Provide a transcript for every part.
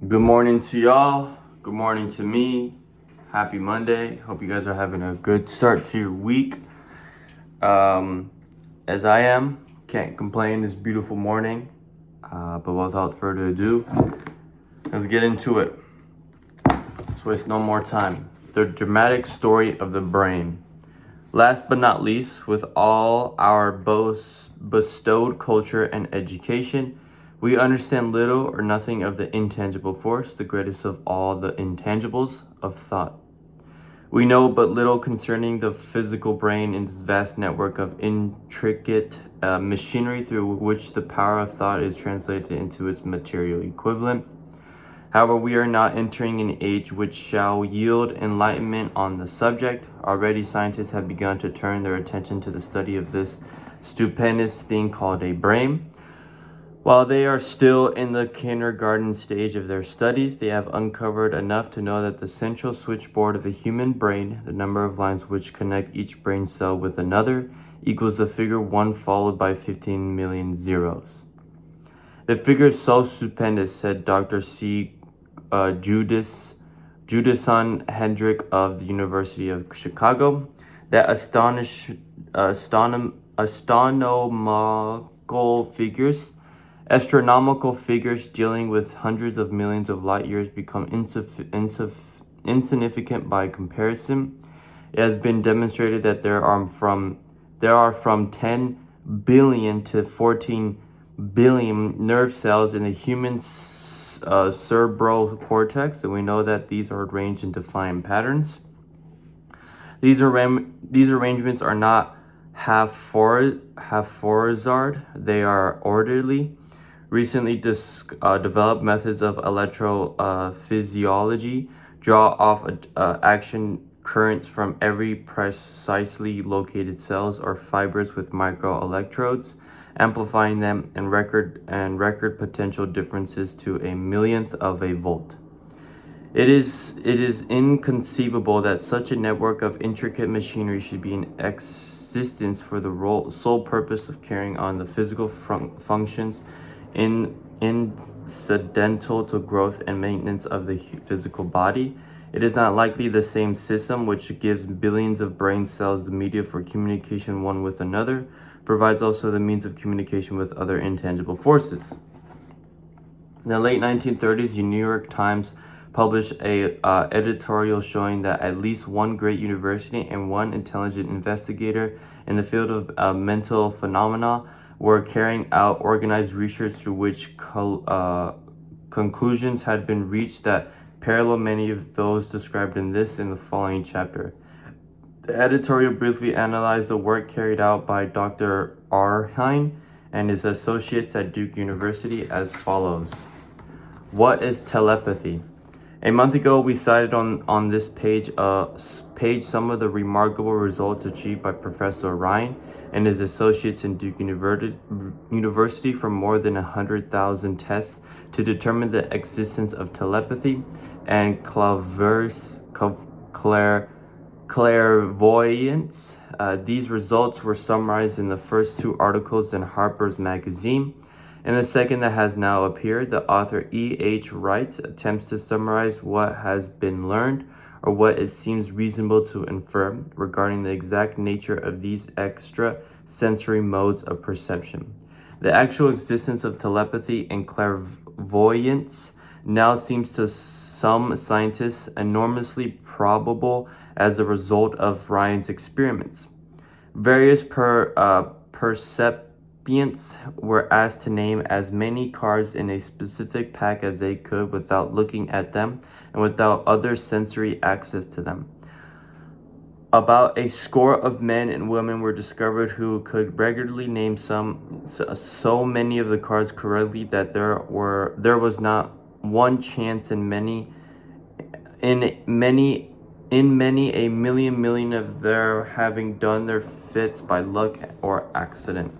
Good morning to y'all. Good morning to me. Happy Monday. Hope you guys are having a good start to your week. As I am, can't complain this beautiful morning. But without further ado, let's get into it. Let's waste no more time. The dramatic story of the brain. Last but not least, with all our bestowed culture and education, we understand little or nothing of the intangible force, the greatest of all the intangibles of thought. We know but little concerning the physical brain in this vast network of intricate machinery through which the power of thought is translated into its material equivalent. However, we are not entering an age which shall yield enlightenment on the subject. Already, scientists have begun to turn their attention to the study of this stupendous thing called a brain. While they are still in the kindergarten stage of their studies, they have uncovered enough to know that the central switchboard of the human brain, the number of lines which connect each brain cell with another, equals the figure 1 followed by 15 million zeros. The figure is so stupendous, said Dr. C. Judison Hendrick of the University of Chicago, that astronomical figures dealing with hundreds of millions of light years become insignificant by comparison. It has been demonstrated that there are from 10 billion to 14 billion nerve cells in the human cerebral cortex, and we know that these are arranged in defined patterns. These arrangements are not haphazard, they are orderly. Recently developed methods of electrophysiology draw off action currents from every precisely located cells or fibers with microelectrodes, amplifying them and record potential differences to a millionth of a volt. It is inconceivable that such a network of intricate machinery should be in existence for the sole purpose of carrying on the physical functions incidental to growth and maintenance of the physical body. It is not likely the same system which gives billions of brain cells the media for communication one with another provides also the means of communication with other intangible forces. In the late 1930s, the New York Times published a editorial showing that at least one great university and one intelligent investigator in the field of mental phenomena were carrying out organized research through which conclusions had been reached that parallel many of those described in the following chapter. The editorial briefly analyzed the work carried out by Dr. Arnheim and his associates at Duke University as follows. What is telepathy? A month ago, we cited on this page some of the remarkable results achieved by Professor Ryan and his associates in Duke University from more than 100,000 tests to determine the existence of telepathy and clairvoyance. These results were summarized in the first two articles in Harper's Magazine. In the second that has now appeared, the author E.H. Wright attempts to summarize what has been learned or what it seems reasonable to infer regarding the exact nature of these extrasensory modes of perception. The actual existence of telepathy and clairvoyance now seems to some scientists enormously probable as a result of Ryan's experiments. Various percipients were asked to name as many cards in a specific pack as they could without looking at them and without other sensory access to them. About a score of men and women were discovered who could regularly name so many of the cards correctly that there was not one chance in many a million of their having done their fits by luck or accident.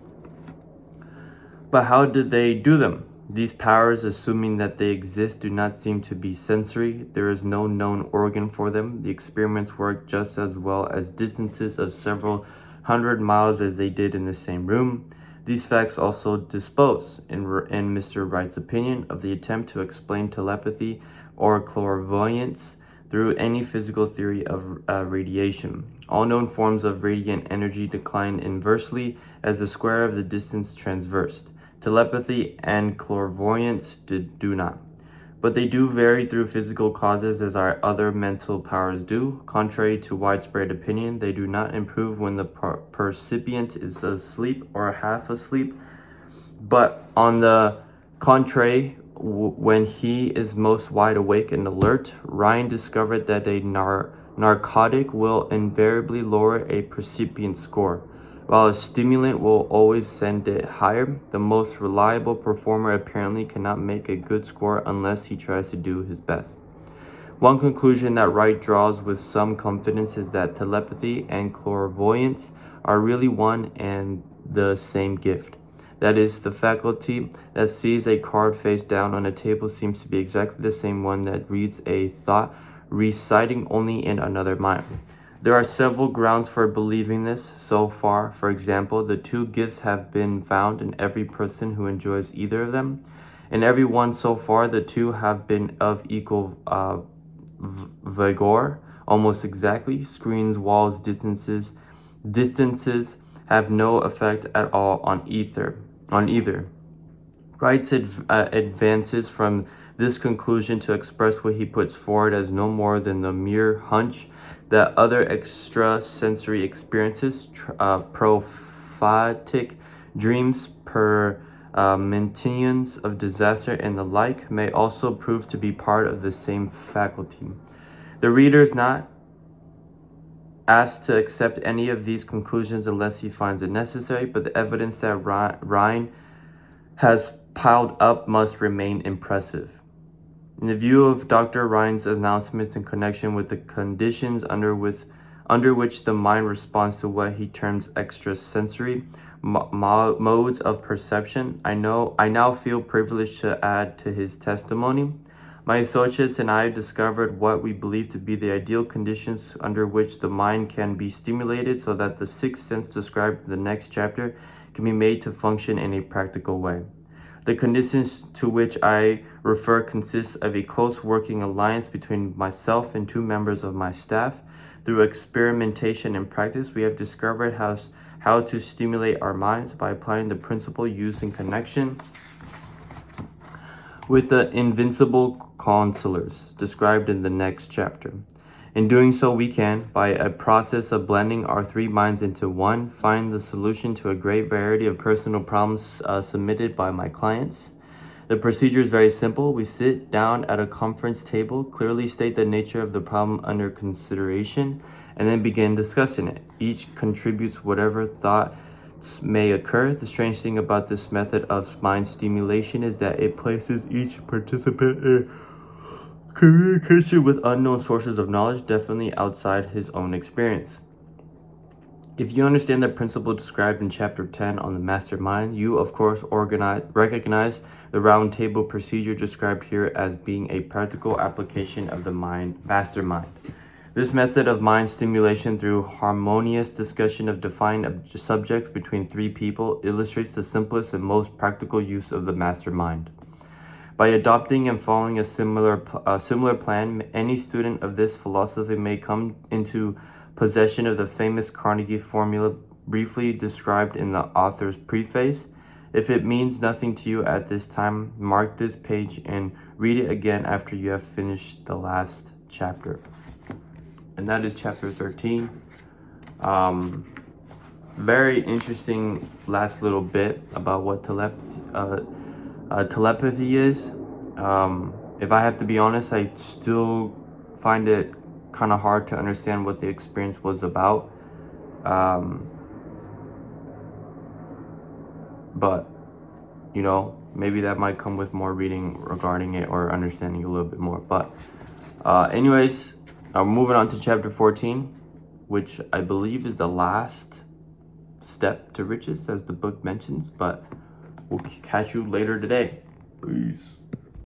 But how did they do them? These powers, assuming that they exist, do not seem to be sensory. There is no known organ for them. The experiments work just as well as distances of several 100 miles as they did in the same room. These facts also dispose, in Mr. Wright's opinion, of the attempt to explain telepathy or clairvoyance through any physical theory of radiation. All known forms of radiant energy decline inversely as the square of the distance transversed. Telepathy and clairvoyance do not. But they do vary through physical causes as our other mental powers do. Contrary to widespread opinion, they do not improve when the percipient is asleep or half asleep. But on the contrary, when he is most wide awake and alert, Ryan discovered that a narcotic will invariably lower a percipient score, while a stimulant will always send it higher. The most reliable performer apparently cannot make a good score unless he tries to do his best. One conclusion that Wright draws with some confidence is that telepathy and clairvoyance are really one and the same gift. That is, the faculty that sees a card face down on a table seems to be exactly the same one that reads a thought reciting only in another mind. There are several grounds for believing this so far. For example, the two gifts have been found in every person who enjoys either of them. In every one so far, the two have been of equal vigor, almost exactly. Screens, walls, distances have no effect at all on either. Wright advances from this conclusion to express what he puts forward as no more than the mere hunch that other extrasensory experiences, prophetic dreams, premonitions of disaster, and the like, may also prove to be part of the same faculty. The reader is not asked to accept any of these conclusions unless he finds it necessary, but the evidence that Ryan has piled up must remain impressive. In the view of Dr. Ryan's announcements in connection with the conditions under which the mind responds to what he terms extrasensory modes of perception, I now feel privileged to add to his testimony. My associates and I have discovered what we believe to be the ideal conditions under which the mind can be stimulated so that the sixth sense described in the next chapter can be made to function in a practical way. The conditions to which I refer consist of a close working alliance between myself and two members of my staff. Through experimentation and practice, we have discovered how to stimulate our minds by applying the principle used in connection with the invincible counselors described in the next chapter. In doing so, we can, by a process of blending our three minds into one, find the solution to a great variety of personal problems submitted by my clients. The procedure is very simple. We sit down at a conference table, clearly state the nature of the problem under consideration, and then begin discussing it. Each contributes whatever thoughts may occur. The strange thing about this method of mind stimulation is that it places each participant in communication with unknown sources of knowledge, definitely outside his own experience. If you understand the principle described in Chapter 10 on the mastermind, you, of course, recognize the round table procedure described here as being a practical application of the mastermind. This method of mind stimulation through harmonious discussion of defined subjects between three people illustrates the simplest and most practical use of the mastermind. By adopting and following a similar plan, any student of this philosophy may come into possession of the famous Carnegie formula briefly described in the author's preface. If it means nothing to you at this time, mark this page and read it again after you have finished the last chapter. And that is chapter 13. Very interesting last little bit about what telepathy is. If I have to be honest, I still find it kind of hard to understand what the experience was about. But, maybe that might come with more reading regarding it or understanding a little bit more. But anyways, moving on to chapter 14, which I believe is the last step to riches, as the book mentions. But we'll catch you later today. Peace.